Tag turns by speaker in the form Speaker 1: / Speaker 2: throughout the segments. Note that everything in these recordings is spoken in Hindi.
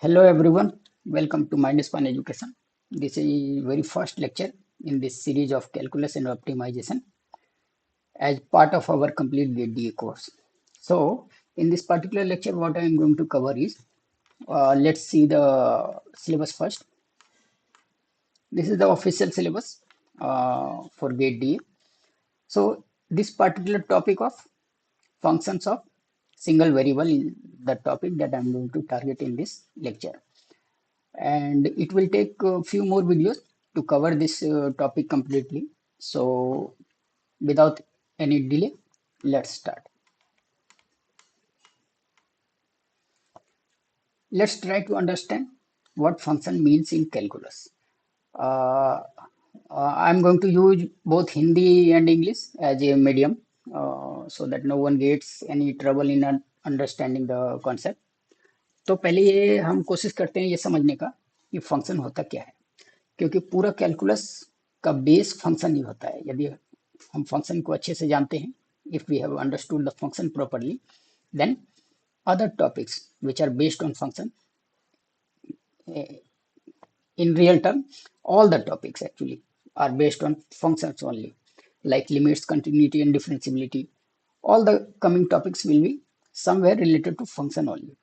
Speaker 1: Hello everyone, welcome to Mindspan Education. This is very first lecture in this series of calculus and optimization as part of our complete GATE DA course. So, in this particular lecture, what I am going to cover is let's see the syllabus first. This is the official syllabus for GATE DA. So, this particular topic of functions of single variable is the topic that I am going to target in this lecture. And it will take a few more videos to cover this topic completely. So without any delay, let's start. Let's try to understand what function means in calculus. Uh, I'm going to use both Hindi and English as a medium so that no one gets any trouble in understanding the concept. तो पहले ये हम कोशिश करते हैं ये समझने का कि फंक्शन होता क्या है, क्योंकि पूरा कैलकुलस का बेस फंक्शन ही होता है। यदि हम फंक्शन को अच्छे से जानते हैं, if we have understood the function properly, then other topics which are based on function, in real term, all the topics actually are based on functions only, like limits, continuity and differentiability. All the coming topics will be somewhere related to function only.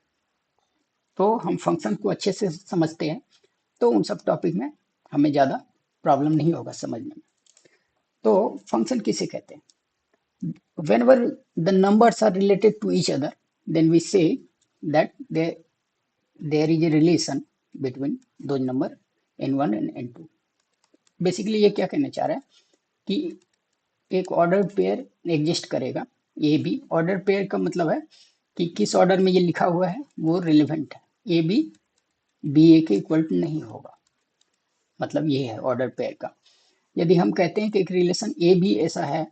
Speaker 1: तो हम फंक्शन को अच्छे से समझते हैं तो उन सब टॉपिक में हमें ज़्यादा प्रॉब्लम नहीं होगा समझने में। तो फंक्शन किसे कहते हैं? Whenever the numbers are related to each other, then we say that there is a relation between those number n1 and n2. Basically ये क्या कहना चाह रहा है कि एक ऑर्डर पेयर एग्जिस्ट करेगा। ए बी ऑर्डर पेयर का मतलब है कि किस ऑर्डर में ये लिखा हुआ है वो रिलेवेंट है। ए बी बी ए के इक्वल नहीं होगा, मतलब ये है ऑर्डर पेयर का। यदि हम कहते हैं कि एक रिलेशन ए बी ऐसा है,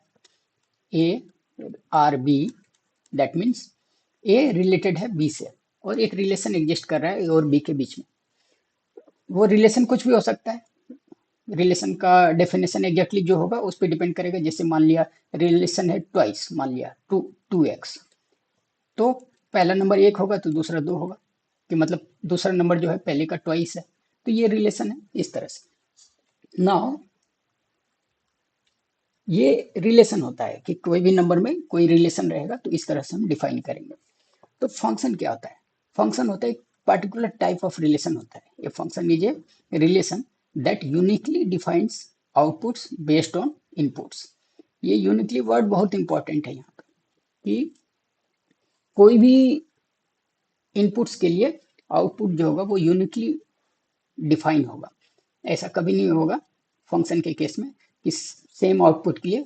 Speaker 1: A R B, that means A related है बी से और एक रिलेशन एग्जिस्ट कर रहा है ए और बी के बीच में। वो रिलेशन कुछ भी हो सकता है। रिलेशन का डेफिनेशन एग्जैक्टली जो होगा उस पर डिपेंड करेगा। जैसे मान लिया रिलेशन है ट्वाइस, मान लिया टू एक्स, तो पहला नंबर एक होगा तो दूसरा दो होगा, कि मतलब दूसरा नंबर जो है पहले का ट्वाइस है। तो ये रिलेशन है इस तरह से। नाउ ये रिलेशन होता है कि कोई भी नंबर में कोई रिलेशन रहेगा तो इस तरह से हम डिफाइन करेंगे। तो फंक्शन क्या होता है? फंक्शन होता है एक पर्टिकुलर टाइप ऑफ रिलेशन होता है। A function is a relation that uniquely defines outputs based on inputs. ये यूनिकली वर्ड बहुत इंपॉर्टेंट है यहाँ पर कि कोई भी इनपुट्स के लिए आउटपुट जो होगा वो यूनिकली डिफाइन होगा। ऐसा कभी नहीं होगा फंक्शन के केस में कि सेम आउटपुट के लिए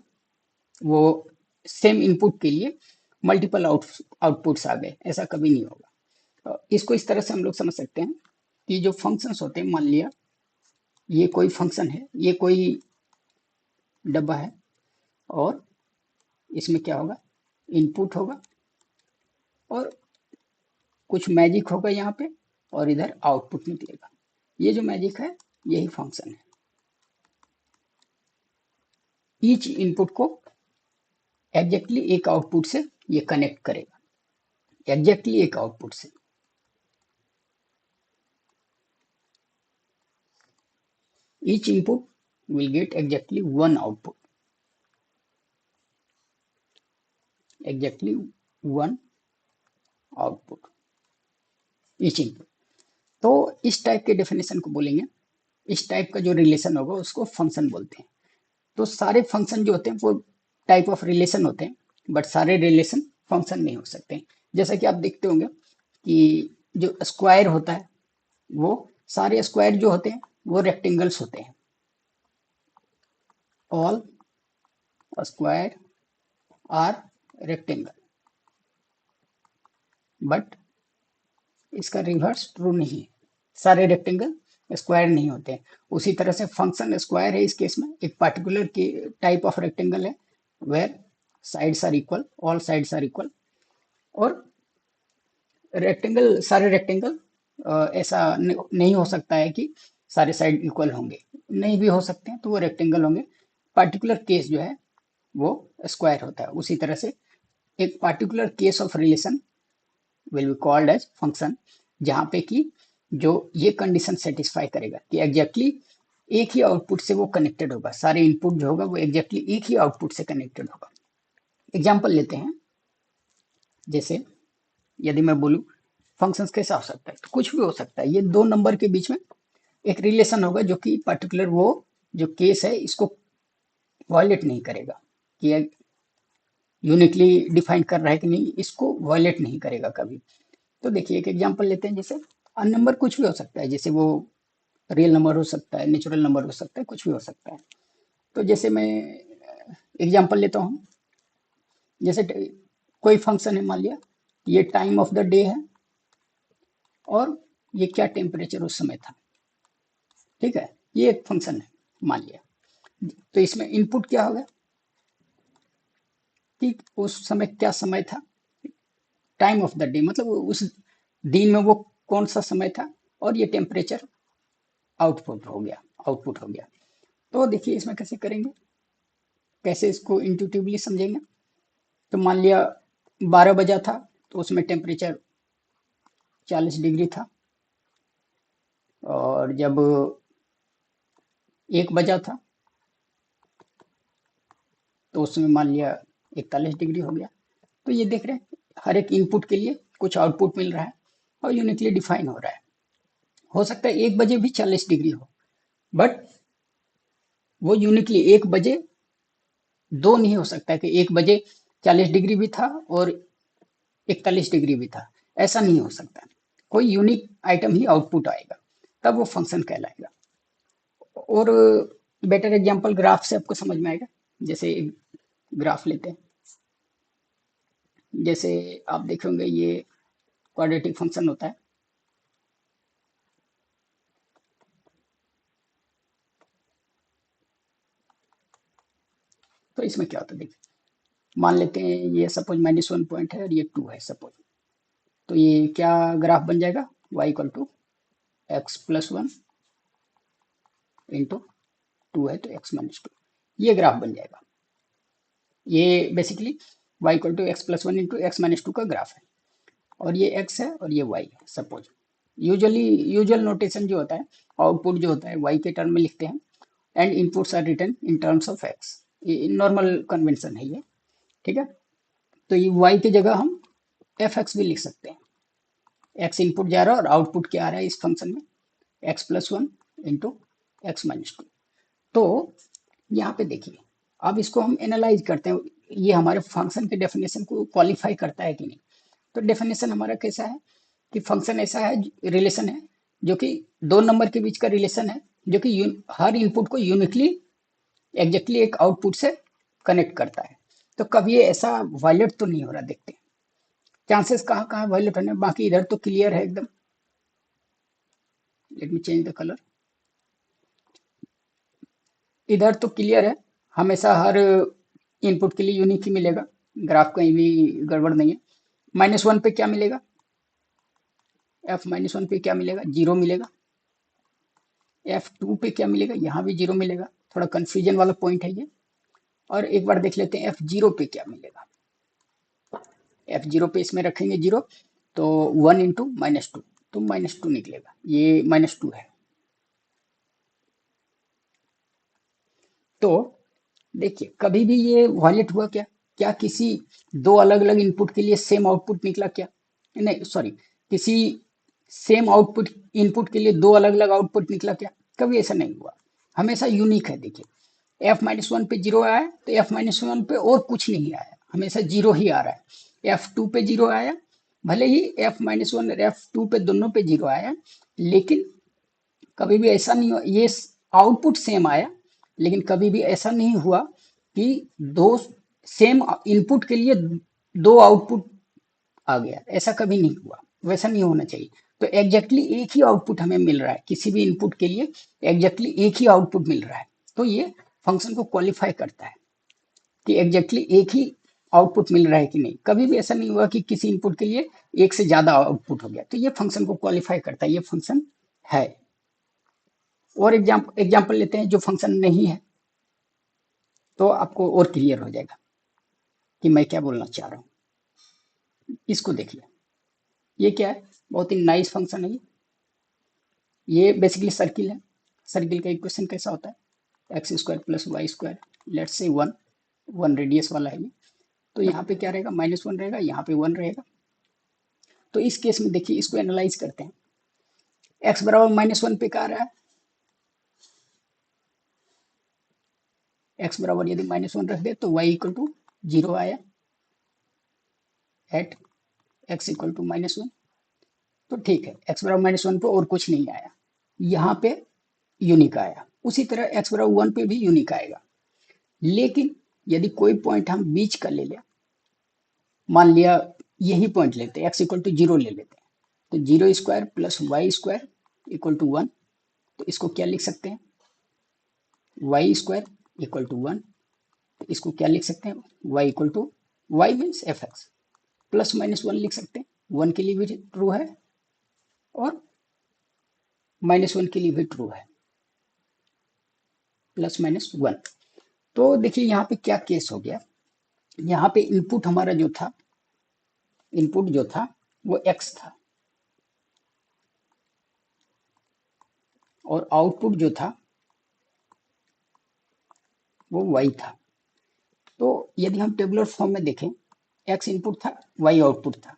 Speaker 1: वो सेम इनपुट के लिए मल्टीपल आउटपुट्स आ गए, ऐसा कभी नहीं होगा। इसको इस तरह से हम लोग समझ सकते हैं कि जो फंक्शंस होते हैं, मान लिया ये कोई फंक्शन है, ये कोई डब्बा है और इसमें क्या होगा, इनपुट होगा और कुछ मैजिक होगा यहाँ पे और इधर आउटपुट निकलेगा। ये जो मैजिक है यही फंक्शन है। ईच इनपुट को एग्जैक्टली एक आउटपुट से ये कनेक्ट करेगा, एग्जैक्टली एक आउटपुट से। Each input will get exactly one output, exactly one output each input। तो इस टाइप के डेफिनेशन को बोलेंगे, इस टाइप का जो रिलेशन होगा उसको फंक्शन बोलते हैं। तो सारे फंक्शन जो होते हैं वो टाइप ऑफ रिलेशन होते हैं, बट सारे रिलेशन फंक्शन नहीं हो सकते। जैसा कि आप देखते होंगे कि जो स्क्वायर होता है वो सारे स्क्वायर जो होते हैं वो रेक्टेंगल्स होते हैं। All square are rectangle, but इसका रिवर्स ट्रू नहीं है, सारे रेक्टेंगल स्क्वायर नहीं होते हैं। उसी तरह से फंक्शन स्क्वायर है इस केस में, एक पर्टिकुलर टाइप ऑफ रेक्टेंगल है where sides are equal, all sides are equal. और रेक्टेंगल, सारे रेक्टेंगल ऐसा नहीं हो सकता है कि सारे साइड इक्वल होंगे, नहीं भी हो सकते हैं तो वो रेक्टेंगल होंगे। पर्टिकुलर केस जो है वो स्क्वायर होता है। उसी तरह से एक particular case of relation will be called as function, जहाँ पे कि जो ये कंडीशन सेटिस्फाई करेगा कि एग्जैक्टली एक ही आउटपुट से वो कनेक्टेड होगा, सारे इनपुट जो होगा वो एग्जैक्टली एक ही आउटपुट से कनेक्टेड होगा। एग्जाम्पल लेते हैं, जैसे यदि मैं बोलूँ फंक्शंस कैसा हो सकता है, तो कुछ भी हो सकता है। ये दो नंबर के बीच में एक रिलेशन होगा जो कि पर्टिकुलर वो जो केस है इसको वायलेट नहीं करेगा, कि यूनिकली डिफाइन कर रहा है कि नहीं, इसको वायलेट नहीं करेगा कभी। तो देखिए एक एग्जांपल लेते हैं, जैसे नंबर कुछ भी हो सकता है, जैसे वो रियल नंबर हो सकता है, नेचुरल नंबर हो सकता है, कुछ भी हो सकता है। तो जैसे मैं एग्जांपल लेता हूँ, जैसे कोई फंक्शन है, मान लिया ये टाइम ऑफ द डे है और ये क्या टेम्परेचर उस समय था, ठीक है, ये एक फंक्शन है मान लिया। तो इसमें इनपुट क्या होगा कि उस समय क्या समय था, टाइम ऑफ द डे मतलब उस दिन में वो कौन सा समय था, और ये टेम्परेचर आउटपुट हो गया। तो देखिए इसमें कैसे करेंगे, कैसे इसको इंट्यूटिवली समझेंगे। तो मान लिया 12 बजा था, तो उसमें टेम्परेचर 40 डिग्री था, और जब 1 बजा था तो उसमें मान लिया 41 डिग्री हो गया। तो ये देख रहे हैं हर एक इनपुट के लिए कुछ आउटपुट मिल रहा है और यूनिकली डिफाइन हो रहा है। हो सकता है 1 बजे भी 40 डिग्री हो, बट वो यूनिकली 1 बजे दो नहीं हो सकता कि 1 बजे 40 डिग्री भी था और 41 डिग्री भी था, ऐसा नहीं हो सकता। कोई यूनिक आइटम ही आउटपुट आएगा, तब वो फंक्शन कहलाएगा। और बेटर एग्जांपल ग्राफ से आपको समझ में आएगा। जैसे ग्राफ लेते हैं, जैसे आप देखेंगे ये क्वाड्रेटिक फंक्शन होता है। तो इसमें क्या होता है, देखिए मान लेते हैं ये सपोज -1 पॉइंट है और ये 2 है सपोज। तो ये क्या ग्राफ बन जाएगा, y equal to x+1 into 2 है तो x-2, ये ग्राफ बन जाएगा। ये basically y equal to x+1 into x-2 का ग्राफ है, और ये x है और ये y है सपोज। यूजुअल नोटेशन जो होता है, आउटपुट जो होता है y के टर्म में लिखते हैं, and inputs are written in terms of x। ये नॉर्मल कन्वेंशन है ये, ठीक है। तो ये y की जगह हम fx भी लिख सकते हैं। x इनपुट जा रहा है और आउटपुट क्या आ रहा है इस फंक्शन में, x+1 इंटू x-2। तो यहाँ पे देखिए, अब इसको हम एनालाइज करते हैं, ये हमारे फंक्शन के डेफिनेशन को क्वालिफाई करता है कि नहीं। तो डेफिनेशन हमारा कैसा है कि फंक्शन ऐसा है, रिलेशन है जो कि दो नंबर के बीच का रिलेशन है, जो कि हर इनपुट को यूनिकली एग्जैक्टली एक आउटपुट से कनेक्ट करता है। तो कभी ये ऐसा वायलेट तो नहीं हो रहा, देखते हैं चांसेस कहाँ कहाँ वायलेट होने। बाकी इधर तो क्लियर है एकदम। Let me change the colour. इधर तो क्लियर है, हमेशा हर इनपुट के लिए यूनिक ही मिलेगा, ग्राफ कहीं भी गड़बड़ नहीं है। -1 पे क्या मिलेगा, f-1 पे क्या मिलेगा, 0 मिलेगा। f2 पे क्या मिलेगा, यहाँ भी 0 मिलेगा। थोड़ा कंफ्यूजन वाला पॉइंट है ये। और एक बार देख लेते हैं f0 पे क्या मिलेगा। f0 पे इसमें रखेंगे 0, तो 1 इंटू -2, तो -2 निकलेगा, ये -2 है। तो देखिए कभी भी ये वायलेट हुआ क्या, क्या किसी दो अलग अलग इनपुट के लिए सेम आउटपुट निकला क्या, नहीं सॉरी, किसी सेम आउटपुट इनपुट के लिए दो अलग अलग आउटपुट निकला क्या, कभी ऐसा नहीं हुआ। हमेशा यूनिक है। देखिए f-1 पे 0 आया तो f-1 पे और कुछ नहीं आया, हमेशा 0 ही आ रहा है। f2 पे 0 आया, भले ही f-1 और f2 पे दोनों पे 0 आया, लेकिन कभी भी ऐसा नहीं हुआ, ये आउटपुट सेम आया, लेकिन कभी भी ऐसा नहीं हुआ कि दो सेम इनपुट के लिए दो आउटपुट आ गया, ऐसा कभी नहीं हुआ। वैसा नहीं होना चाहिए। तो एग्जैक्टली एक ही आउटपुट हमें मिल रहा है, किसी भी इनपुट के लिए एग्जैक्टली एक ही आउटपुट मिल रहा है। तो ये फंक्शन को क्वालिफाई करता है कि एग्जैक्टली एक ही आउटपुट मिल रहा है कि नहीं। कभी भी ऐसा नहीं हुआ कि किसी इनपुट के लिए एक से ज्यादा आउटपुट हो गया। तो ये फंक्शन को क्वालिफाई करता है, ये फंक्शन है। और एग्जाम्पल लेते हैं जो फंक्शन नहीं है, तो आपको और क्लियर हो जाएगा कि मैं क्या बोलना चाह रहा हूँ। इसको देखिए, ये क्या है, बहुत ही नाइस फंक्शन है ये। ये बेसिकली सर्किल है। सर्किल का इक्वेशन कैसा होता है, X square plus Y square, let's say one, one radius वाला है ये। तो यहाँ पे क्या रहेगा, -1 रहेगा, यहाँ पे 1 रहेगा। तो इस केस में देखिए, इसको एनालाइज करते हैं। एक्स बराबर -1 पे क्या आ रहा है, एक्स बराबर यदि -1 रख दे तो वाई इक्वल टू 0 आया एट एक्स इक्वल टू -1। तो ठीक है, एक्स बराबर -1 पे और कुछ नहीं आया, यहाँ पे यूनिक आया। उसी तरह एक्स बराबर 1 पे भी यूनिक आएगा। लेकिन यदि कोई पॉइंट हम बीच का ले लें, मान लिया यही पॉइंट लेते हैं, एक्स इक्वल टू 0 ले लेते हैं, तो 0² plus Y square equal to 1। तो इसको क्या लिख सकते हैं, वाई स्क्वायर इक्वल टू 1। तो इसको क्या लिख सकते हैं, Y equal to, Y means F X, +-1 लिख सकते हैं। 1 के लिए भी ट्रू है और -1 के लिए भी ट्रू है, +-1। तो देखिए यहाँ पे क्या केस हो गया, यहाँ पे इनपुट हमारा जो था, इनपुट जो था वो x था, और आउटपुट जो था वो y था। तो यदि हम टेबुलर फॉर्म में देखें, x इनपुट था, y आउटपुट था,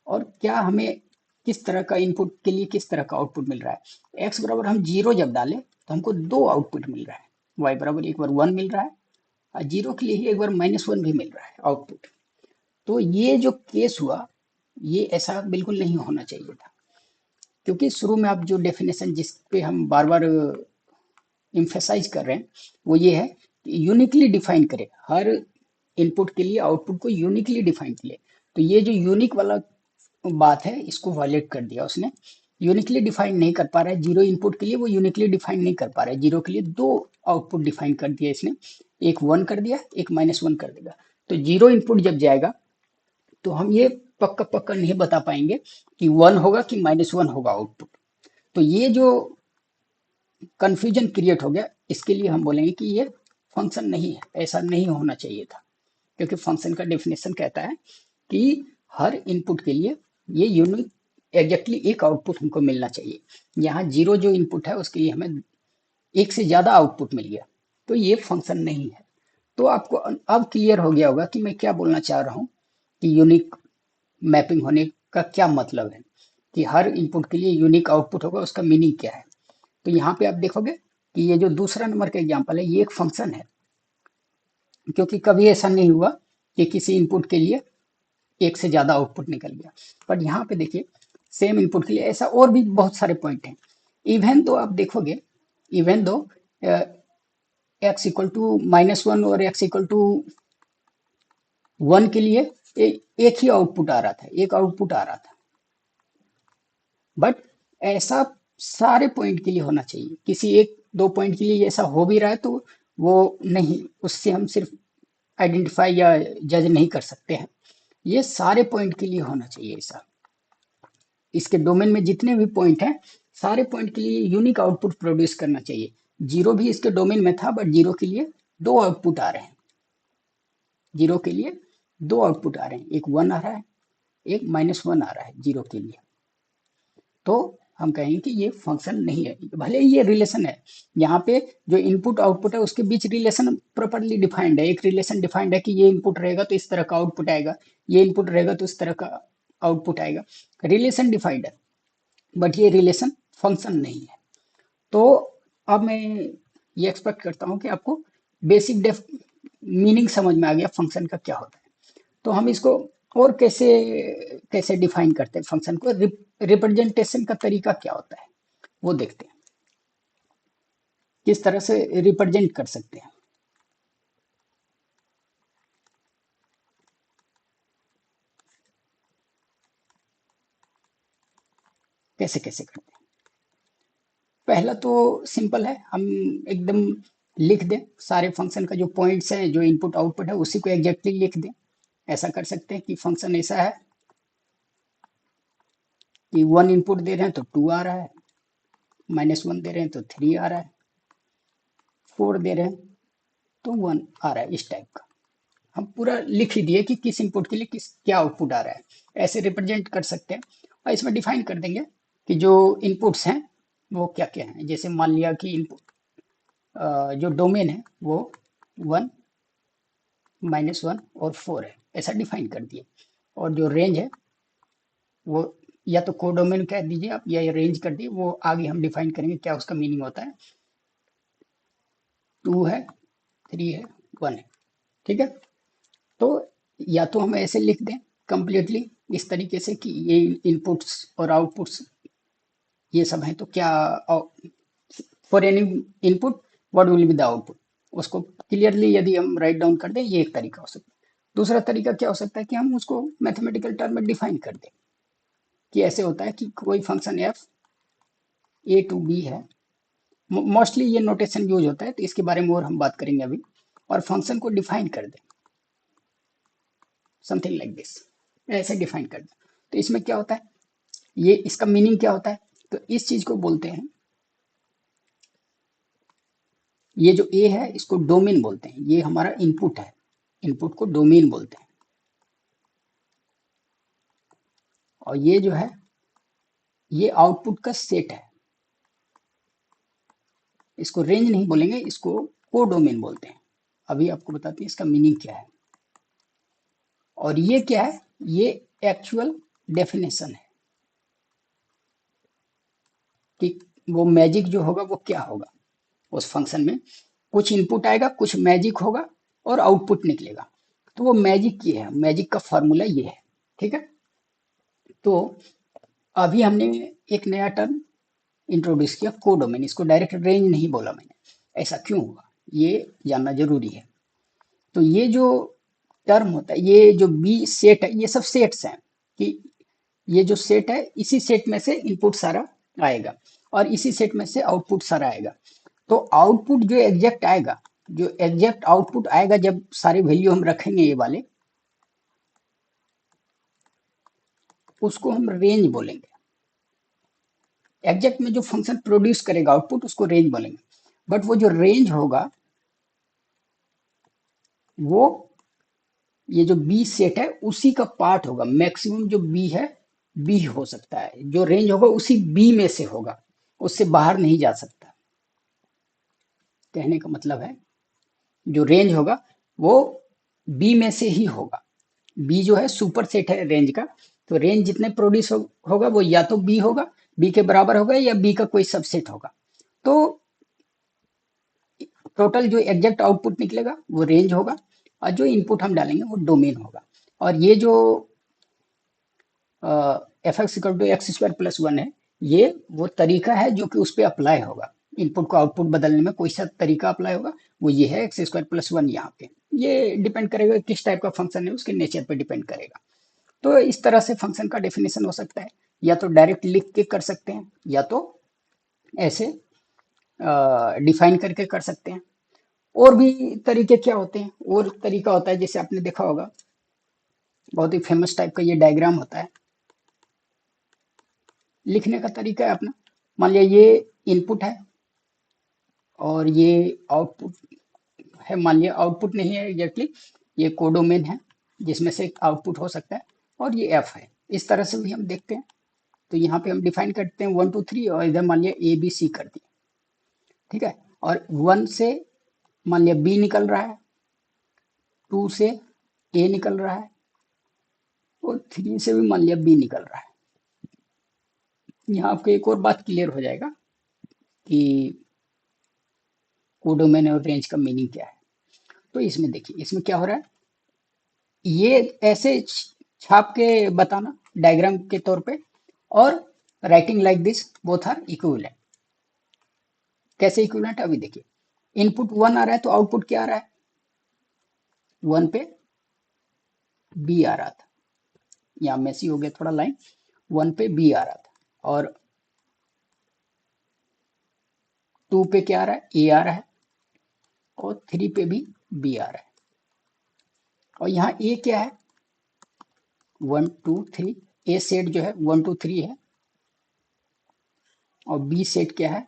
Speaker 1: और क्या हमें किस तरह का इनपुट के लिए किस तरह का आउटपुट मिल रहा है, x बराबर हम 0 जब डालें तो हमको दो आउटपुट मिल रहा है, y बराबर एक बार 1 मिल रहा है, और 0 के लिए ही एक बार -1 भी मिल रहा है आउटपुट। तो ये जो केस हुआ, ये ऐसा बिल्कुल नहीं होना चाहिए था, क्योंकि शुरू में आप जो डेफिनेशन जिस पे हम बार बार इम्फेसाइज कर रहे हैं वो ये है कि यूनिकली डिफाइन करें, हर इनपुट के लिए आउटपुट को यूनिकली डिफाइन किए। तो ये जो यूनिक वाला बात है, इसको वायलेट कर दिया उसने, यूनिकली डिफाइन नहीं कर पा रहा है। 0 इनपुट के लिए वो यूनिकली डिफाइन नहीं कर पा रहा है, 0 के लिए दो आउटपुट डिफाइन कर दिया इसने, एक 1 कर दिया, एक -1 कर देगा। तो 0 इनपुट जब जाएगा तो हम ये पक्का पक्का नहीं बता पाएंगे कि 1 होगा कि -1 होगा आउटपुट। तो ये जो कंफ्यूजन क्रिएट हो गया, इसके लिए हम बोलेंगे कि ये फंक्शन नहीं है, ऐसा नहीं होना चाहिए था। क्योंकि फंक्शन का डेफिनेशन कहता है कि हर इनपुट के लिए ये यूनिक एग्जैक्टली एक आउटपुट हमको मिलना चाहिए। यहाँ 0 जो इनपुट है उसके लिए हमें एक से ज्यादा आउटपुट मिल गया, तो ये फंक्शन नहीं है। तो आपको अब क्लियर हो गया होगा कि मैं क्या बोलना चाह रहा हूँ, कि यूनिक मैपिंग होने का क्या मतलब है, कि हर इनपुट के लिए यूनिक आउटपुट होगा, उसका मीनिंग क्या है। तो यहाँ पे आप देखोगे कि ये जो दूसरा नंबर का एग्जाम्पल है, ये एक फंक्शन है, क्योंकि कभी ऐसा नहीं हुआ कि किसी इनपुट के लिए एक से ज्यादा आउटपुट निकल गया। बट यहाँ पे देखिए, सेम इनपुट के लिए ऐसा और भी बहुत सारे पॉइंट हैं। इवन तो आप देखोगे, even though x equal to -1 और एक्स इक्वल टू 1 के लिए एक ही आउटपुट आ रहा था, एक आउटपुट आ रहा था। बट ऐसा सारे पॉइंट के लिए होना चाहिए, किसी एक दो पॉइंट के लिए ऐसा हो भी रहा है तो वो नहीं, उससे हम सिर्फ आइडेंटिफाई या जज नहीं कर सकते हैं। ये सारे पॉइंट के लिए होना चाहिए ऐसा, इसके डोमेन में जितने भी पॉइंट हैं, सारे पॉइंट के लिए यूनिक आउटपुट प्रोड्यूस करना चाहिए। 0 भी इसके डोमेन में था, बट 0 के लिए दो आउटपुट आ रहे हैं, 0 के लिए दो आउटपुट आ रहे हैं, एक 1 आ रहा है, एक -1 आ रहा है 0 के लिए। तो हम कहेंगे कि ये फंक्शन नहीं है, भले ही ये रिलेशन है, यहाँ पे जो इनपुट आउटपुट है उसके बीच रिलेशन प्रॉपरली डिफाइंड है, एक रिलेशन डिफाइंड है कि ये इनपुट रहेगा तो इस तरह का आउटपुट आएगा, ये इनपुट रहेगा तो इस तरह का आउटपुट आएगा, रिलेशन डिफाइंड है। बट ये रिलेशन फंक्शन नहीं है। तो अब मैं ये एक्सपेक्ट करता हूँ कि आपको बेसिक डेफ मीनिंग समझ में आ गया फंक्शन का क्या होता है। तो हम इसको और कैसे कैसे डिफाइन करते हैं फंक्शन को, रिप्रेजेंटेशन का तरीका क्या होता है वो देखते हैं, किस तरह से रिप्रेजेंट कर सकते हैं, कैसे कैसे करते हैं। पहला तो सिंपल है, हम एकदम लिख दें सारे फंक्शन का जो पॉइंट्स हैं, जो इनपुट आउटपुट है, उसी को एग्जैक्टली लिख दें। ऐसा कर सकते हैं कि फंक्शन ऐसा है कि 1 इनपुट दे रहे हैं तो 2 आ रहा है, -1 दे रहे हैं तो 3 आ रहा है, 4 दे रहे हैं तो 1 आ रहा है, इस टाइप का हम पूरा लिख ही दिए कि किस इनपुट के लिए किस क्या आउटपुट आ रहा है। ऐसे रिप्रेजेंट कर सकते हैं, और इसमें डिफाइन कर देंगे कि जो इनपुट्स हैं वो क्या क्या है, जैसे मान लिया कि इनपुट जो डोमेन है वो 1, -1 और 4 है, ऐसा डिफाइन कर दिए। और जो रेंज है वो या तो कोडोमेन कह दीजिए आप या रेंज कर दिए, वो आगे हम डिफाइन करेंगे क्या उसका मीनिंग होता है। 2 है, 3 है, 1 है, ठीक है। तो या तो हम ऐसे लिख दें कंप्लीटली इस तरीके से कि ये इनपुट्स और आउटपुट्स ये सब हैं, तो क्या for any input what will be the output, उसको क्लियरली यदि हम राइट डाउन कर दें, ये एक तरीका हो सकता है। दूसरा तरीका क्या हो सकता है कि हम उसको मैथमेटिकल टर्म में डिफाइन कर दें, कि ऐसे होता है कि कोई function F A to B है। मोस्टली ये नोटेशन यूज होता है, तो इसके बारे में और हम बात करेंगे अभी। और फंक्शन को डिफाइन कर दें समथिंग लाइक दिस, ऐसे डिफाइन कर दें। तो इसमें क्या होता है, ये इसका मीनिंग क्या होता है, तो इस चीज को बोलते हैं, ये जो ए है इसको डोमेन बोलते हैं, ये हमारा इनपुट है, इनपुट को डोमेन बोलते हैं। और ये जो है ये आउटपुट का सेट है, इसको रेंज नहीं बोलेंगे, इसको कोडोमेन बोलते हैं। अभी आपको बताते हैं इसका मीनिंग क्या है। और ये क्या है, ये एक्चुअल डेफिनेशन है कि वो मैजिक जो होगा वो क्या होगा उस फंक्शन में। कुछ इनपुट आएगा, कुछ मैजिक होगा और आउटपुट निकलेगा। तो वो मैजिक ये है, मैजिक का फॉर्मूला ये है, ठीक है। तो अभी हमने एक नया टर्म इंट्रोड्यूस किया कोडोमेन, इसको डायरेक्ट रेंज नहीं बोला मैंने। ऐसा क्यों हुआ ये जानना जरूरी है। तो ये जो टर्म होता है, ये जो बी सेट है, ये सब सेट्स हैं, कि ये जो सेट है इसी सेट में से इनपुट सारा आएगा और इसी सेट में से आउटपुट सारा आएगा। तो आउटपुट जो एग्जैक्ट आएगा, जो एग्जैक्ट आउटपुट आएगा जब सारे वैल्यू हम रखेंगे ये वाले, उसको हम रेंज बोलेंगे। एग्जैक्ट में जो फंक्शन प्रोड्यूस करेगा आउटपुट उसको रेंज बोलेंगे। बट वो जो रेंज होगा वो ये जो बी सेट है उसी का पार्ट होगा। मैक्सिमम जो बी है बी हो सकता है, जो रेंज होगा उसी बी में से होगा, उससे बाहर नहीं जा सकता। कहने का मतलब है जो रेंज होगा वो बी में से ही होगा। बी जो है सुपर सेट है रेंज का, तो रेंज जितने प्रोड्यूस होगा वो या तो बी होगा, बी के बराबर होगा, या बी का कोई सबसेट होगा। तो टोटल जो एग्जैक्ट आउटपुट निकलेगा वो रेंज होगा, और जो इनपुट हम डालेंगे वो डोमेन होगा। और ये जो F X equal to X square plus one है, ये वो तरीका है जो कि उस पर अप्लाई होगा। इनपुट को आउटपुट बदलने में कोई सा तरीका अप्लाई होगा, वो ये है एक्स स्क्वायर प्लस वन। यहाँ पे ये डिपेंड करेगा किस टाइप का फंक्शन है, उसके नेचर पे डिपेंड करेगा। तो इस तरह से फंक्शन का डेफिनेशन हो सकता है, या तो डायरेक्ट लिख के कर सकते हैं, या तो ऐसे डिफाइन करके कर सकते हैं। और भी तरीके क्या होते हैं, और तरीका होता है जैसे आपने देखा होगा, बहुत ही फेमस टाइप का ये डायग्राम होता है। लिखने का तरीका है अपना, मान लिया ये इनपुट है और ये आउटपुट है। मान लिया आउटपुट नहीं है एग्जैक्टली, ये कोडोमेन है जिसमें से आउटपुट हो सकता है, और ये एफ है। इस तरह से भी हम देखते हैं। तो यहाँ पे हम डिफाइन करते हैं 1 2 3, और इधर मान लिया ए बी सी कर दिया, ठीक है। और 1 से मान लिया बी निकल रहा है, 2 से ए निकल रहा है, और 3 से भी मान लिया बी निकल रहा है। यहाँ आपको एक और बात क्लियर हो जाएगा कि कोडोमेन और रेंज का मीनिंग क्या है। तो इसमें देखिए, इसमें क्या हो रहा है, ये ऐसे छाप के बताना डायग्राम के तौर पे, और writing like this both are equivalent. कैसे इक्विवेलेंट, अभी देखिए, इनपुट 1 आ रहा है तो आउटपुट क्या आ रहा है, 1 पे बी आ रहा था, यहाँ मैसी हो गया थोड़ा लाइन, 1 पे बी आ रहा था, और 2 पे क्या आ रहा है, ए आ रहा है, और 3 पे भी बी आ रहा है। और यहाँ ए क्या है, 1 2 3, ए सेट जो है 1 2 3 है, और बी सेट क्या है,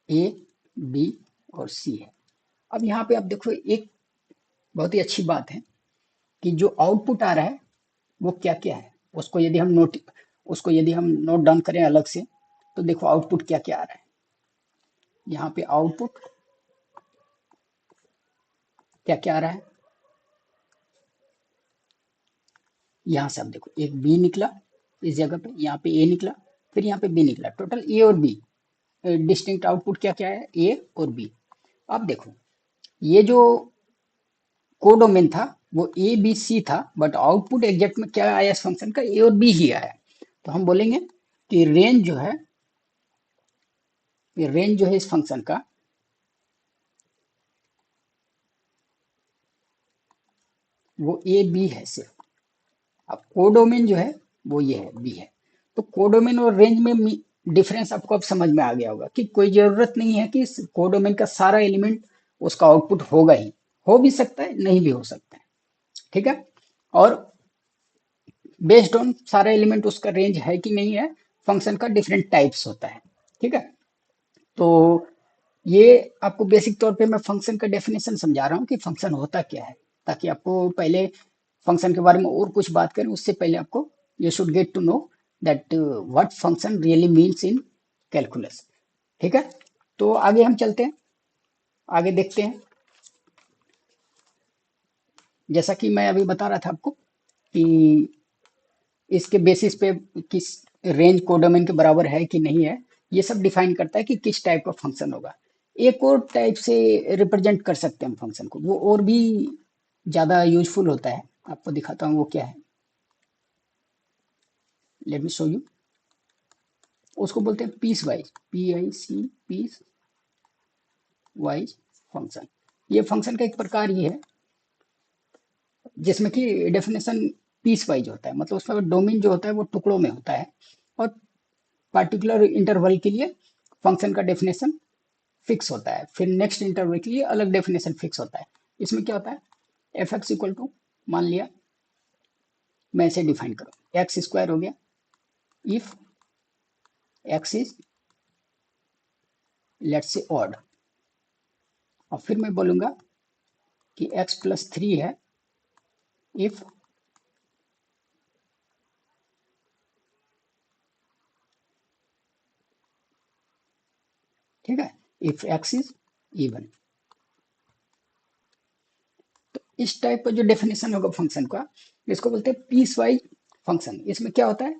Speaker 1: ए बी और सी है। अब यहाँ पे आप देखो, एक बहुत ही अच्छी बात है कि जो आउटपुट आ रहा है वो क्या क्या है, उसको यदि हम नोट उसको यदि हम नोट डाउन करें अलग से, तो देखो आउटपुट क्या क्या आ रहा है। यहाँ पे आउटपुट क्या क्या आ रहा है, यहाँ से आप देखो एक बी निकला इस जगह पे, यहाँ पे ए निकला, फिर यहाँ पे बी निकला, टोटल ए और बी। डिस्टिंक्ट आउटपुट क्या क्या है, ए और बी। अब देखो ये जो कोडोमेन था वो ए बी सी था, बट आउटपुट एग्जैक्ट में क्या आया इस फंक्शन का, ए और बी ही आया। तो हम बोलेंगे कि रेंज जो है, ये रेंज जो है इस फंक्शन का, वो ए बी है सिर्फ। अब कोडोमेन जो है वो ये है, बी है। तो कोडोमेन और रेंज में डिफरेंस आपको अब समझ में आ गया होगा कि कोई जरूरत नहीं है कि कोडोमेन का सारा एलिमेंट उसका आउटपुट होगा ही, हो भी सकता है नहीं भी हो सकता है, ठीक है। और बेस्ड ऑन सारा एलिमेंट उसका रेंज है कि नहीं है, फंक्शन का डिफरेंट टाइप्स होता है, ठीक है। तो ये आपको बेसिक तौर पे मैं फंक्शन का डेफिनेशन समझा रहा हूँ कि फंक्शन होता क्या है, ताकि आपको पहले फंक्शन के बारे में और कुछ बात करें उससे पहले आपको you should get to know that what function really means in calculus, ठीक है। तो आगे हम चलते हैं, आगे देखते हैं। जैसा कि मैं अभी बता रहा था आपको कि इसके बेसिस पे किस रेंज कोडोमेन के बराबर है कि नहीं है, ये सब डिफाइन करता है कि किस टाइप का फंक्शन होगा। एक और टाइप से रिप्रेजेंट कर सकते हैं हम फंक्शन को, वो और भी ज़्यादा यूजफुल होता है। आपको दिखाता हूँ वो क्या है, लेट मी शो यू। उसको बोलते हैं piece wise, P I C, piece wise function. ये फंक्शन का एक प्रकार ही है जिसमें कि डेफिनेशन पीस वाइज होता है, मतलब उसका डोमेन जो होता है वो टुकड़ों में होता है, और पार्टिकुलर इंटरवल के लिए फंक्शन का डेफिनेशन फिक्स होता है, फिर नेक्स्ट इंटरवल के लिए अलग डेफिनेशन फिक्स होता है। इसमें क्या होता है, एफ एक्स इक्वल टू, मान लिया मैं इसे डिफाइन करूँ, एक्स स्क्वायर हो गया if x is let's say odd, और फिर मैं बोलूंगा कि एक्स प्लस थ्री है इफ ठीक है, इफ एक्स इज इवन। तो इस टाइप का जो डेफिनेशन होगा फंक्शन का, इसको बोलते हैं पीस वाइज फंक्शन। इसमें क्या होता है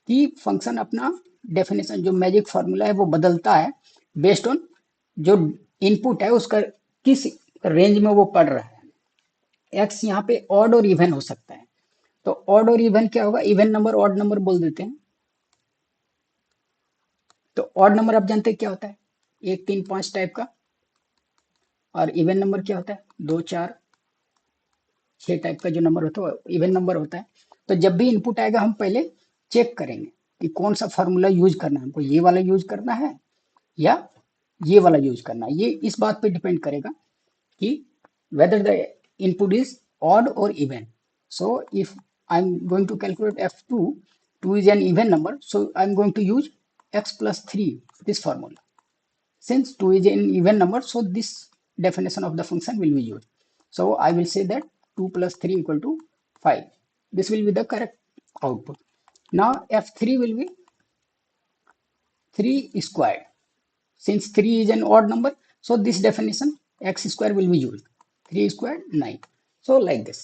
Speaker 1: कि फंक्शन अपना डेफिनेशन जो मैजिक फार्मूला है वो बदलता है बेस्ड ऑन जो इनपुट है उसका किस रेंज में वो पढ़ रहा है। एक्स यहाँ पे ऑड और इवन हो सकता है, तो ऑड और इवन क्या होगा, इवन नंबर ऑड नंबर बोल देते हैं। तो ऑड नंबर आप जानते हैं क्या होता है, एक तीन पांच टाइप का, और इवन नंबर क्या होता है, दो चार छह टाइप का जो नंबर होता है वो इवन नंबर होता है। तो जब भी इनपुट आएगा हम पहले चेक करेंगे कि कौन सा फार्मूला यूज करना है, हमको ये वाला यूज करना है या ये वाला यूज करना है। ये इस बात पे डिपेंड करेगा कि whether the input is odd or even. So if I'm going to calculate f2, 2 is an even number, so I'm going to use x plus 3, this formula. Since 2 is an even number, so this definition of the function will be used. So I will say that 2 plus 3 equal to 5. This will be the correct output. Now f3 will be 3 squared. Since 3 is an odd number, so this definition x square will be used. 3 squared 9. So like this.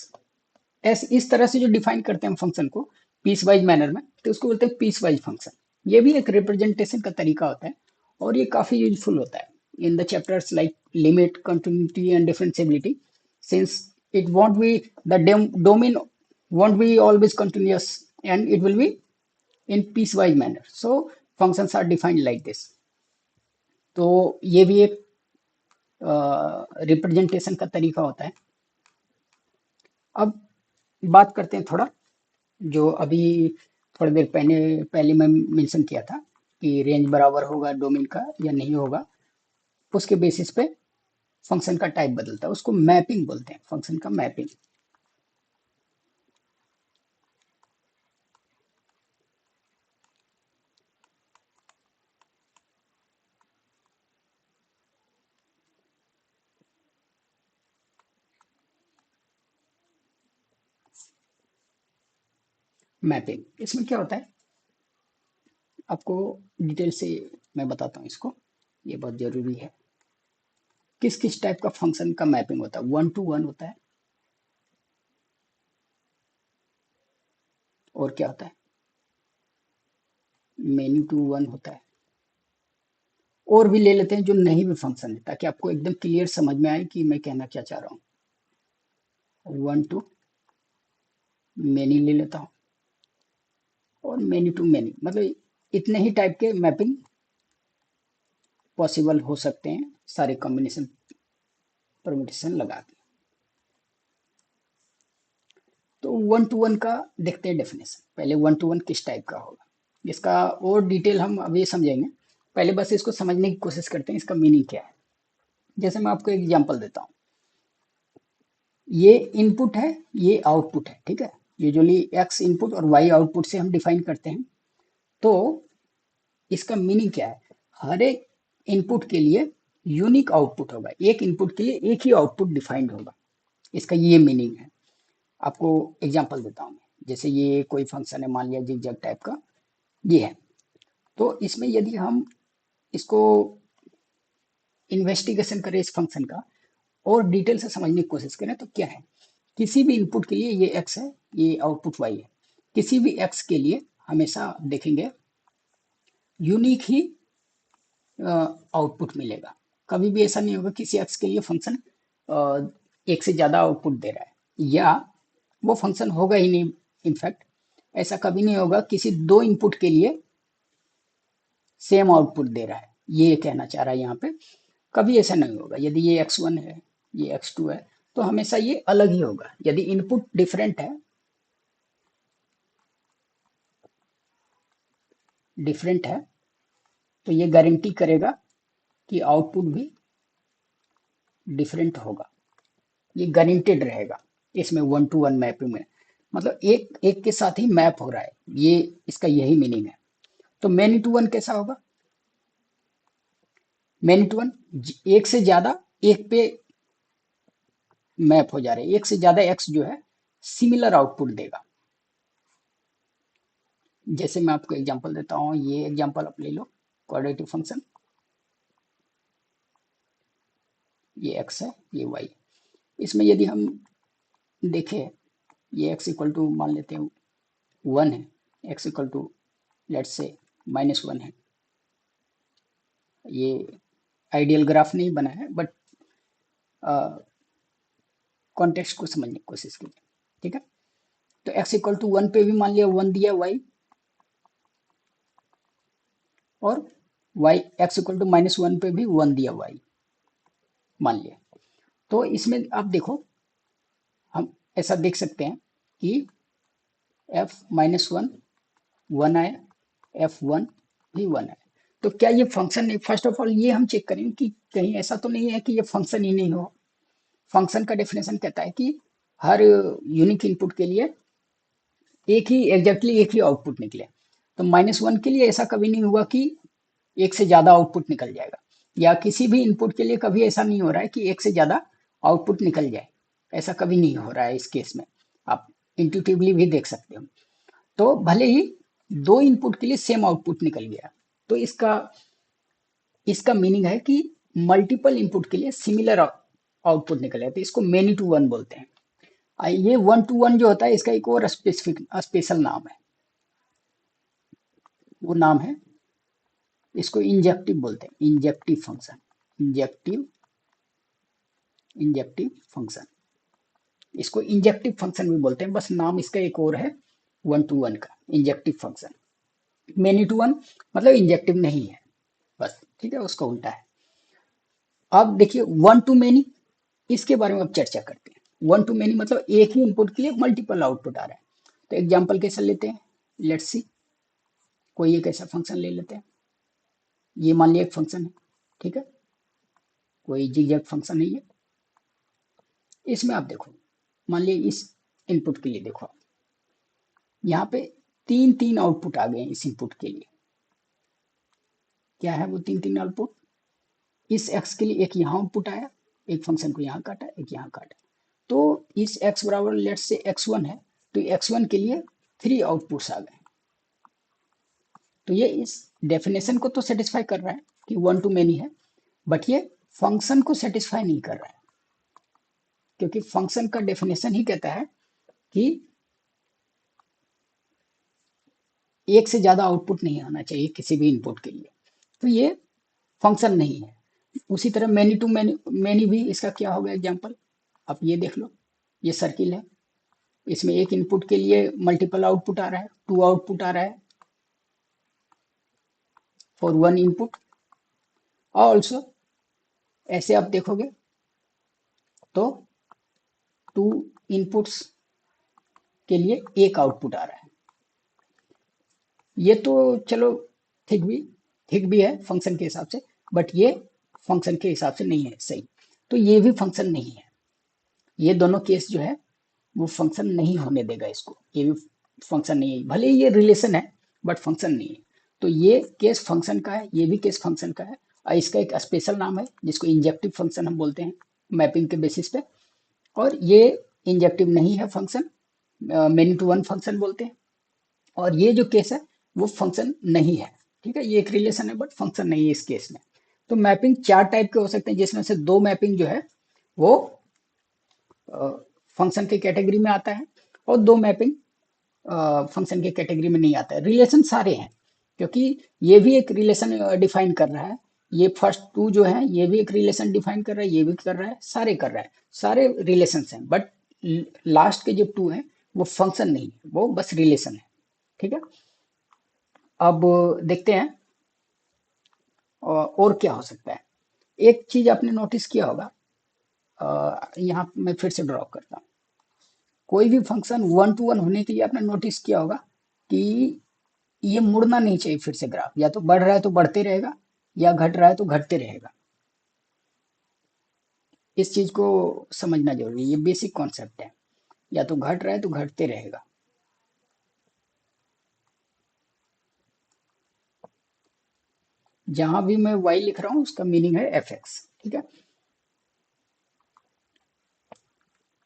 Speaker 1: ऐसे इस तरह से जो डिफाइन करते हैं हम फंक्शन को पीस वाइज मैनर में, तो उसको बोलते हैं पीस वाइज फंक्शन। ये भी एक रिप्रेजेंटेशन का तरीका होता है, और ये काफी यूजफुल होता है in the chapters like limit, continuity and differentiability, since it won't be the domain won't be always continuous and it will be in piecewise manner, so functions are defined like this। तो ये भी एक रिप्रेजेंटेशन का तरीका होता है। अब बात करते हैं थोड़ा, जो अभी थोड़ी देर पहले पहले मैं मेंशन किया था कि रेंज बराबर होगा डोमेन का या नहीं होगा, उसके बेसिस पे फंक्शन का टाइप बदलता है, उसको मैपिंग बोलते हैं, फंक्शन का मैपिंग। मैपिंग इसमें क्या होता है आपको डिटेल से मैं बताता हूँ इसको, ये बहुत जरूरी है। किस किस टाइप का फंक्शन का मैपिंग होता है? वन टू वन होता है, और क्या होता है? मेनी टू वन होता है। और भी ले लेते हैं जो नहीं भी फंक्शन है, ताकि आपको एकदम क्लियर समझ में आए कि मैं कहना क्या चाह रहा हूँ। वन टू मेनी ले लेता हूँ, और मेनी टू मेनी, मतलब इतने ही टाइप के मैपिंग पॉसिबल हो सकते हैं सारे कॉम्बिनेशन परम्यूटेशन लगा के। तो वन टू वन का देखते हैं डेफिनेशन। पहले वन टू वन किस टाइप का होगा, इसका और डिटेल हम अभी समझेंगे। पहले बस इसको समझने की कोशिश करते हैं, इसका मीनिंग क्या है। जैसे मैं आपको एक एग्जांपल देता हूँ, ये इनपुट है, ये आउटपुट है, ठीक है। यूजुअली एक्स इनपुट और वाई आउटपुट से हम डिफाइन करते हैं। तो इसका मीनिंग क्या है? हर एक इनपुट के लिए यूनिक आउटपुट होगा, एक इनपुट के लिए एक ही आउटपुट डिफाइंड होगा, इसका ये मीनिंग है। आपको एग्जांपल देता हूँ मैं। जैसे ये कोई फंक्शन है, मान लिया जिगजैग टाइप का ये है। तो इसमें यदि हम इसको इन्वेस्टिगेशन करें इस फंक्शन का, और डिटेल से समझने की कोशिश करें, तो क्या है, किसी भी इनपुट के लिए ये एक्स है, ये आउटपुट वाई है, किसी भी एक्स के लिए हमेशा देखेंगे यूनिक ही आउटपुट मिलेगा। कभी भी ऐसा नहीं होगा किसी एक्स के लिए फंक्शन एक से ज्यादा आउटपुट दे रहा है, या वो फंक्शन होगा ही नहीं। इनफैक्ट ऐसा कभी नहीं होगा किसी दो इनपुट के लिए सेम आउटपुट दे रहा है, ये कहना चाह रहा है यहाँ पे। कभी ऐसा नहीं होगा। यदि ये x1 है, ये x2 है, तो हमेशा ये अलग ही होगा। यदि इनपुट डिफरेंट है तो ये गारंटी करेगा कि आउटपुट भी डिफरेंट होगा, ये गारंटेड रहेगा। इसमें वन टू वन मैपिंग में मतलब एक एक के साथ ही मैप हो रहा है, ये इसका यही मीनिंग है। तो मैनी टू वन कैसा होगा? मैनी टू वन एक से ज्यादा एक पे मैप हो जा रहे हैं, एक से ज्यादा एक्स जो है सिमिलर आउटपुट देगा। जैसे मैं आपको एग्जांपल देता हूँ, ये एग्जांपल आप ले लो, क्वाड्रेटिक फंक्शन, ये एक्स है, ये वाई। इसमें यदि हम देखें, ये एक्स इक्वल टू मान लेते हैं वन है, x equal to let's say -1 है। ये आइडियल ग्राफ नहीं बना है, बट कॉन्टेक्स्ट को समझने की कोशिश कीजिए, ठीक है। तो एक्स इक्वल टू वन पे भी मान लिया वन दिया वाई, और वाई एक्स इक्वल टू -1 पे भी वन दिया वाई मान लिया। तो इसमें आप देखो, हम ऐसा देख सकते हैं कि एफ -1 वन आया, F1 भी वन है। तो क्या ये फंक्शन नहीं? फर्स्ट ऑफ ऑल ये हम चेक करेंगे कि कहीं ऐसा तो नहीं है कि ये फंक्शन ही नहीं हो। फंक्शन का डेफिनेशन कहता है कि हर यूनिक इनपुट के लिए एक ही एग्जैक्टली एक ही आउटपुट निकले। तो -1 के लिए ऐसा कभी नहीं हुआ कि एक से ज्यादा आउटपुट निकल जाएगा, या किसी भी इनपुट के लिए कभी ऐसा नहीं हो रहा है कि एक से ज्यादा आउटपुट निकल जाए। ऐसा कभी नहीं हो रहा है इस केस में, आप इंट्यूटिवली भी देख सकते हो। तो भले ही दो इनपुट के लिए सेम आउटपुट निकल गया, तो इसका इसका मीनिंग है कि मल्टीपल इनपुट के लिए सिमिलर आउटपुट निकल तो इसको मेनी टू वन बोलते हैं। ये वन टू वन जो होता है, इसका एक और स्पेसिफिक स्पेशल नाम है। वो नाम है, इसको इंजेक्टिव बोलते हैं, injective function. Injective injective function, इसको इंजेक्टिव फंक्शन भी बोलते हैं, बस नाम इसका एक और है वन टू वन का, injective function. Many to one मतलब इंजेक्टिव नहीं है, बस, ठीक है, उसका उल्टा है। अब देखिए वन टू मेनी, इसके बारे में अब चर्चा करते हैं। वन टू मेनी मतलब एक ही इनपुट के लिए मल्टीपल आउटपुट आ रहा है। तो एग्जांपल कैसा लेते हैं, लेट्स सी। कोई एक ऐसा फंक्शन ले लेते हैं, ये मान लिया एक फंक्शन है, ठीक है, कोई जिगजैग फंक्शन है ये। इसमें आप देखो, मान लिया इस इनपुट के लिए देखो, यहाँ पे तीन तीन आउटपुट आ गए हैं इस इनपुट के लिए। क्या है वो तीन तीन आउटपुट? इस एक्स के लिए एक यहाँ आउटपुट आया, एक फंक्शन को यहाँ काटा, एक यहाँ काटा। तो इस x बराबर लेट से x1 है, तो x1 के लिए थ्री आउटपुट्स आ गए। तो ये इस डेफिनेशन को तो सेटिस्फाई कर रहा है कि वन टू मेनी है, बट ये फंक्शन को सेटिस्फाई नहीं कर रहा है, क्योंकि फंक्शन का डेफिनेशन ही कहता है कि एक से ज्यादा आउटपुट नहीं आना चाहिए किसी भी इनपुट के लिए। तो ये फंक्शन नहीं है। उसी तरह मैनी टू मैनी, मैनी भी इसका क्या होगा एग्जाम्पल, आप ये देख लो, ये सर्किल है, इसमें एक इनपुट के लिए मल्टीपल आउटपुट आ रहा है, टू आउटपुट आ रहा है फॉर वन इनपुट। ऑल्सो ऐसे आप देखोगे तो टू इनपुट्स के लिए एक आउटपुट आ रहा है। ये तो चलो ठीक भी ठीक भी है फंक्शन के हिसाब से, बट ये फंक्शन के हिसाब से नहीं है सही। तो ये भी फंक्शन नहीं है। ये दोनों केस जो है वो फंक्शन नहीं होने देगा इसको, ये भी फंक्शन नहीं है, भले ही ये रिलेशन है बट फंक्शन नहीं है। तो ये केस फंक्शन का है, ये भी केस फंक्शन का है, और इसका एक स्पेशल नाम है जिसको इंजेक्टिव फंक्शन हम बोलते हैं मैपिंग के बेसिस पे। और ये इंजेक्टिव नहीं है function, many to one function बोलते हैं। और ये जो केस है वो फंक्शन नहीं है, ठीक है, ये एक रिलेशन है बट फंक्शन नहीं है इस केस में। तो मैपिंग चार टाइप के हो सकते हैं, जिसमें से दो मैपिंग जो है वो फंक्शन के कैटेगरी में आता है, और दो मैपिंग फंक्शन के कैटेगरी में नहीं आता है। रिलेशन सारे हैं, क्योंकि ये भी एक रिलेशन डिफाइन कर रहा है, ये फर्स्ट टू जो है ये भी एक रिलेशन डिफाइन कर रहा है, ये भी कर रहा है, सारे कर रहा है, सारे रिलेशन हैं, बट लास्ट के जो टू हैं वो फंक्शन नहीं है, वो बस रिलेशन है, ठीक है। अब देखते हैं और क्या हो सकता है। एक चीज आपने नोटिस किया होगा, यहाँ मैं फिर से ड्रॉ करता हूँ। कोई भी फंक्शन वन टू वन होने के लिए आपने नोटिस किया होगा कि ये मुड़ना नहीं चाहिए फिर से ग्राफ, या तो बढ़ रहा है तो बढ़ते रहेगा, या घट रहा है तो घटते रहेगा। इस चीज को समझना जरूरी है, ये बेसिक कॉन्सेप्ट है, या तो घट रहा है तो घटते रहेगा। जहां भी मैं y लिख रहा हूं उसका मीनिंग है fx, ठीक है।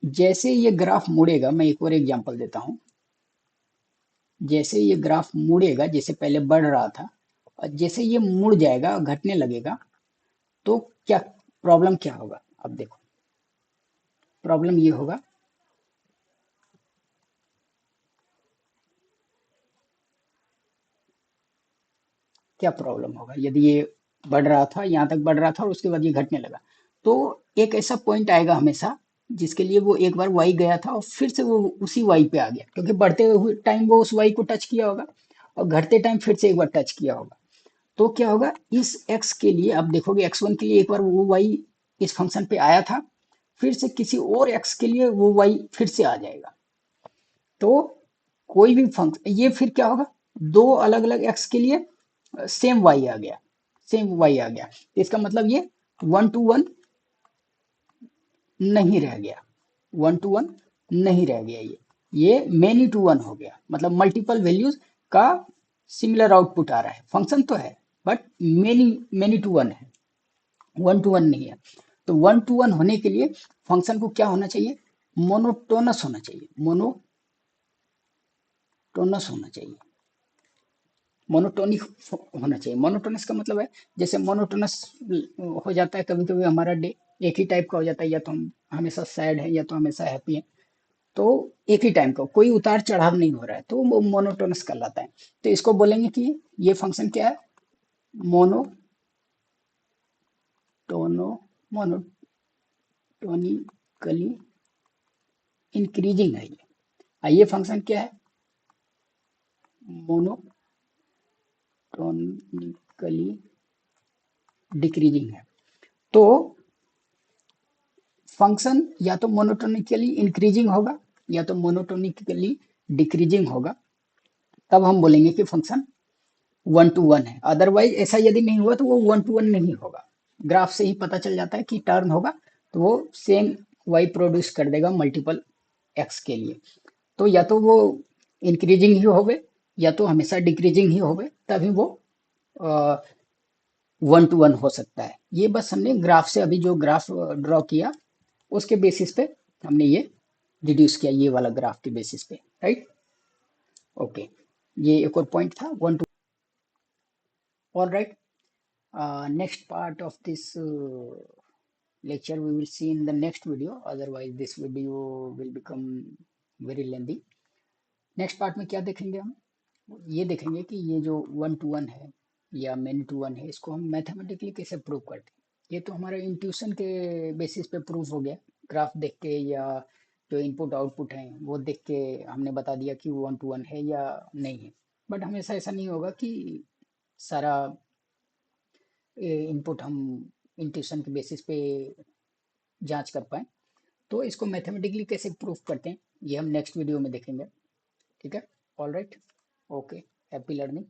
Speaker 1: जैसे ये ग्राफ मुड़ेगा, मैं एक और एग्जांपल देता हूं, जैसे ये ग्राफ मुड़ेगा, जैसे पहले बढ़ रहा था और जैसे ये मुड़ जाएगा घटने लगेगा, तो क्या प्रॉब्लम क्या होगा, अब देखो प्रॉब्लम ये होगा, क्या प्रॉब्लम होगा यदि ये बढ़ रहा था, यहाँ तक बढ़ रहा था और उसके बाद ये घटने लगा। तो एक ऐसा पॉइंट आएगा हमेशा जिसके लिए वो एक बार वाई गया था और फिर से वो उसी वाई पे आ गया, क्योंकि बढ़ते हुए टाइम वो उस वाई को टच किया होगा और घटते टाइम फिर से एक बार टच किया होगा। तो क्या होगा, इस एक्स के लिए आप देखोगे x1 के लिए एक बार वो वाई इस फंक्शन पे आया था, फिर से किसी और एक्स के लिए वो वाई फिर से आ जाएगा। तो कोई भी फंक्शन, ये फिर क्या होगा, दो अलग अलग एक्स के लिए सेम वाई आ गया, सेम वाई आ गया, इसका मतलब ये वन टू वन नहीं रह गया, वन टू वन नहीं रह गया, ये मेनी टू वन हो गया, मतलब मल्टीपल वैल्यूज का सिमिलर आउटपुट आ रहा है। फंक्शन तो है but many many to one है, वन टू वन नहीं है। तो वन टू वन होने के लिए फंक्शन को क्या होना चाहिए, मोनोटोनस होना चाहिए, मोनोटोनस होना चाहिए, मोनोटोनिक होना चाहिए। मोनोटोनस का मतलब है, जैसे मोनोटोनस हो जाता है कभी कभी हमारा डे एक ही टाइप का हो जाता है, या तो हम हमेशा सैड है या तो हमेशा हैप्पी है, तो एक ही टाइम का कोई उतार चढ़ाव नहीं हो रहा है, तो वो मोनोटोनस कहलाता है। तो इसको बोलेंगे कि ये फंक्शन क्या है, मोनोटोनो मोनोटोनिकली इंक्रीजिंग है ये। ये फंक्शन क्या है, मोनोटोनिकली डिक्रीजिंग है। तो फंक्शन या तो मोनोटोनिकली इंक्रीजिंग होगा या तो मोनोटोनिकली डिक्रीजिंग होगा, तब हम बोलेंगे कि फंक्शन वन टू वन है। अदरवाइज ऐसा यदि नहीं हुआ तो वो वन टू वन नहीं होगा। ग्राफ से ही पता चल जाता है कि टर्न होगा तो वो सेम वाई प्रोड्यूस कर देगा मल्टीपल एक्स के लिए। तो या तो वो इंक्रीजिंग ही होवे या तो हमेशा डिक्रीजिंग ही होवे, तभी वो वन टू वन हो सकता है। ये बस हमने ग्राफ से अभी जो ग्राफ ड्रॉ किया उसके बेसिस पे हमने ये डिड्यूस किया, ये वाला ग्राफ के बेसिस पे, राइट। ओके, ये एक और पॉइंट था one two All right. Next part of this lecture we will see in the next video. Otherwise, this video will become very lengthy. Next part में क्या देखेंगे हम? ये देखेंगे कि ये जो वन टू वन है या मेनी टू वन है, इसको हम मैथमेटिकली कैसे प्रूव करते हैं। ये तो हमारे इंट्यूशन के बेसिस पे प्रूफ हो गया, ग्राफ देख के या जो इनपुट आउटपुट है वो देख के हमने बता दिया कि वन टू वन है या नहीं है। बट हमेशा ऐसा नहीं होगा कि सारा इनपुट हम इंट्यूशन के बेसिस पे जांच कर पाए। तो इसको मैथमेटिकली कैसे प्रूफ करते हैं ये हम नेक्स्ट वीडियो में देखेंगे। ठीक है, all right, okay, happy learning.